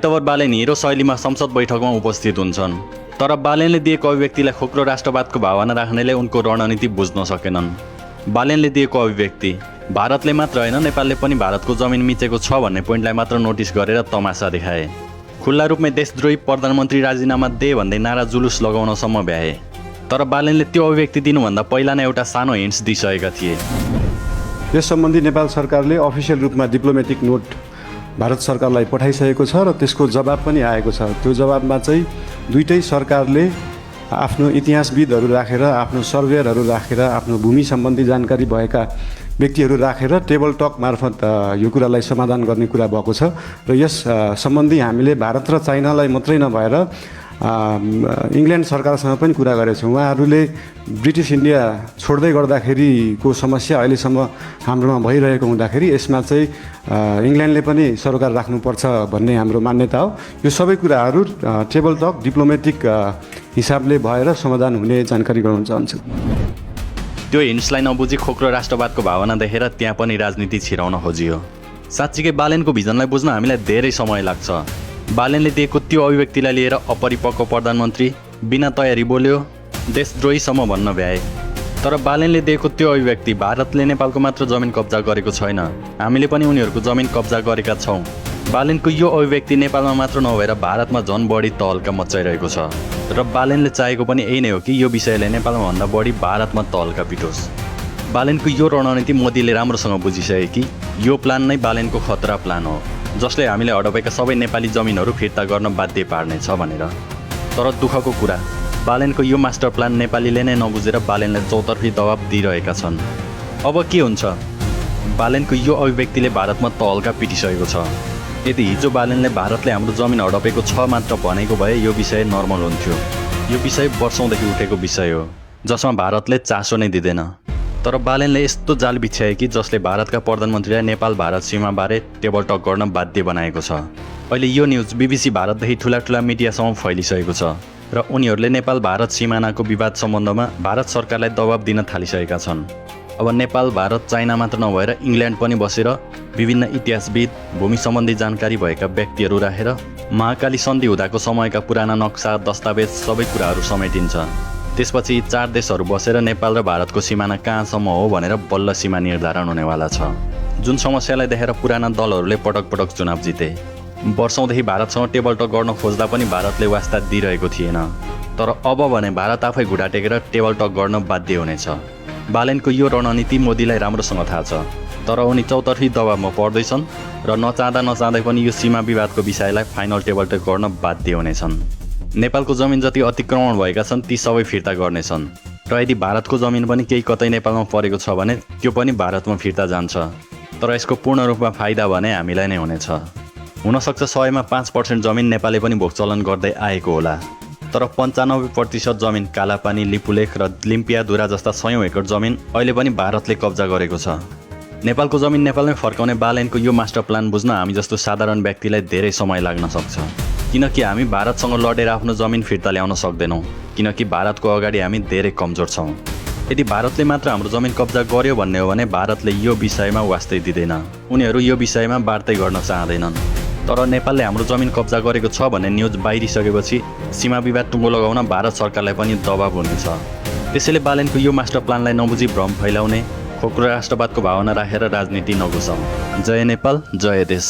तब बालेन हिरो शैलीमा संसद बैठकमा उपस्थित हुन्छन्। तर बालेनले दिएको अभिव्यक्तिलाई खोक्रो राष्ट्रवादको भावना राख्नेले उनको रणनीति बुझ्न सकेनन्। बालेनले दिएको अभिव्यक्ति भारतले मात्र होइन नेपालले पनि भारतको जमिन मिचेको छ भन्ने पोइन्टलाई मात्र नोटिस गरेर तमासा देखाए। खुल्ला रूपमै देशद्रोही प्रधानमन्त्री राजीनामा दे भन्दै नारा जुलुस लगाउनसम्म भ्याए। तर बालेनले त्यो अभिव्यक्ति दिनुभन्दा पहिला नै एउटा सानो हिन्ट्स दिइसकेका थिए। यस सम्बन्धी नेपाल सरकारले अफिसियल रूपमा डिप्लोमेटिक नोट भारत सरकारलाई पठाइसकेको छ र त्यसको जवाब पनि आएको छ। त्यो जवाबमा चाहिँ दुईटै सरकारले आफ्नो इतिहासविदहरू राखेर, आफ्नो सर्वेयरहरू राखेर, आफ्नो भूमि सम्बन्धी जानकारी भएका व्यक्तिहरू राखेर टेबल टक मार्फत यो कुरालाई समाधान गर्ने कुरा भएको छ। र यस सम्बन्धी हामीले भारत र चाइनालाई मात्रै नभएर इङ्ल्यान्ड सरकारसँग पनि कुरा गरेछौँ। उहाँहरूले ब्रिटिस इन्डिया छोड्दै गर्दाखेरिको समस्या अहिलेसम्म हाम्रोमा भइरहेको हुँदाखेरि यसमा चाहिँ इङ्ल्यान्डले पनि सरोकार राख्नुपर्छ भन्ने हाम्रो मान्यता हो। यो सबै कुराहरू टेबल टक डिप्लोमेटिक हिसाबले भएर समाधान हुने जानकारी गराउन चाहन्छु। त्यो हिन्ट्सलाई नबुझी खोक्रो राष्ट्रवादको भावना देखेर त्यहाँ पनि राजनीति छिराउन खोजियो। साँच्चीकै बालेनको भिजनलाई बुझ्न हामीलाई धेरै समय लाग्छ। बालेनले दिएको त्यो अभिव्यक्तिलाई लिएर अपरिपक्व प्रधानमन्त्री बिना तयारी बोल्यो, देशद्रोहीसम्म भन्न भ्याए। तर बालेनले दिएको त्यो अभिव्यक्ति भारतले नेपालको मात्र जमिन कब्जा गरेको छैन, हामीले पनि उनीहरूको जमिन कब्जा गरेका छौँ। बालेनको यो अभिव्यक्ति नेपालमा मात्र नभएर भारतमा झन् बढी तहल्का मचाइरहेको छ। र बालेनले चाहेको पनि यही नै हो कि यो विषयले नेपालमा भन्दा बढी भारतमा तहल्का पिटोस्। बालेनको यो रणनीति मोदीले राम्रोसँग बुझिसके कि यो प्लान नै बालेनको खतरा प्लान हो, जसले हामीले हडपेका सबै नेपाली जमिनहरू फिर्ता गर्न बाध्य पार्नेछ भनेर। तर दुःखको कुरा, बालेनको यो मास्टर प्लान नेपालीले नै नबुझेर बालेनलाई चौतर्फी दबाब दिइरहेका छन्। अब के हुन्छ? बालेनको यो अभिव्यक्तिले भारतमा तहल्का पिटिसकेको छ। यदि हिजो बालेनले भारतले हाम्रो जमिन हडपेको छ मात्र भनेको भए यो विषय नर्मल हुन्थ्यो। यो विषय वर्षौँदेखि उठेको विषय हो जसमा भारतले चासो नै दिँदैन। तर बालेनले यस्तो जाल बिछ्याए कि जसले भारतका प्रधानमन्त्रीलाई नेपाल भारत सीमाबारे टेबल टक गर्न बाध्य बनाएको छ। अहिले यो न्युज BBC भारतदेखि ठुला मिडियासम्म फैलिसकेको छ र उनीहरूले नेपाल भारत सिमानाको विवाद सम्बन्धमा भारत सरकारलाई दबाब दिन थालिसकेका छन्। अब नेपाल भारत चाइना मात्र नभएर इङ्ल्यान्ड पनि बसेर विभिन्न इतिहासविद, भूमि सम्बन्धी जानकारी भएका व्यक्तिहरू राखेर महाकाली सन्धि हुँदाको समयका पुराना नक्सा, दस्तावेज सबै कुराहरू समेटिन्छ। त्यसपछि यी चार देशहरू बसेर नेपाल र भारतको सिमाना कहाँसम्म हो भनेर बल्ल सीमा निर्धारण हुनेवाला छ। जुन समस्यालाई देखेर पुराना दलहरूले पटक पटक चुनाव जिते। वर्षौँदेखि भारतसँग टेबल टक गर्न खोज्दा पनि भारतले वास्ता दिइरहेको थिएन। तर अब भने भारत आफै घुँडा टेकेर टेबल टक गर्न बाध्य हुनेछ। बालेनको यो रणनीति मोदीलाई राम्रोसँग थाहा छ, तर उनी चौतर्फी दबावमा पर्दैछन् र नचाहँदै पनि यो सीमा विवादको विषयलाई फाइनल टेबल टक गर्न बाध्य हुनेछन्। नेपालको जमिन जति अतिक्रमण भएका छन् ती सबै फिर्ता गर्नेछन् र यदि भारतको जमिन पनि केही कतै नेपालमा परेको छ भने त्यो पनि भारतमा फिर्ता जान्छ। तर यसको पूर्ण रूपमा फाइदा भने हामीलाई नै हुनेछ। हुनसक्छ 100मा 5% जमिन नेपालले पनि भोगचलन गर्दै आएको होला, तर 95% जमिन कालापानी, लिपुलेख र लिम्पियाधुरा जस्ता 100 एकड जमिन अहिले पनि भारतले कब्जा गरेको छ। नेपालको जमिन नेपालमै फर्काउने बालेनको यो मास्टर प्लान बुझ्न हामी जस्तो साधारण व्यक्तिलाई धेरै समय लाग्न सक्छ, किनकि हामी भारतसँग लडेर आफ्नो जमिन फिर्ता ल्याउन सक्दैनौँ, किनकि भारतको अगाडि हामी धेरै कमजोर छौँ। यदि भारतले मात्र हाम्रो जमिन कब्जा गर्यो भन्ने हो भने भारतले यो विषयमा वास्तै दिँदैन। उनीहरू यो विषयमा वार्तै गर्न चाहँदैनन्। तर नेपालले हाम्रो जमिन कब्जा गरेको छ भन्ने न्युज बाहिरिसकेपछि सीमा विवाद टुङ्गो लगाउन भारत सरकारलाई पनि दबाब हुनेछ। त्यसैले बालेनको यो मास्टर प्लानलाई नबुझी भ्रम फैलाउने, खोक्रो राष्ट्रवादको भावना राखेर राजनीति नघुसाउँ। जय नेपाल, जय देश।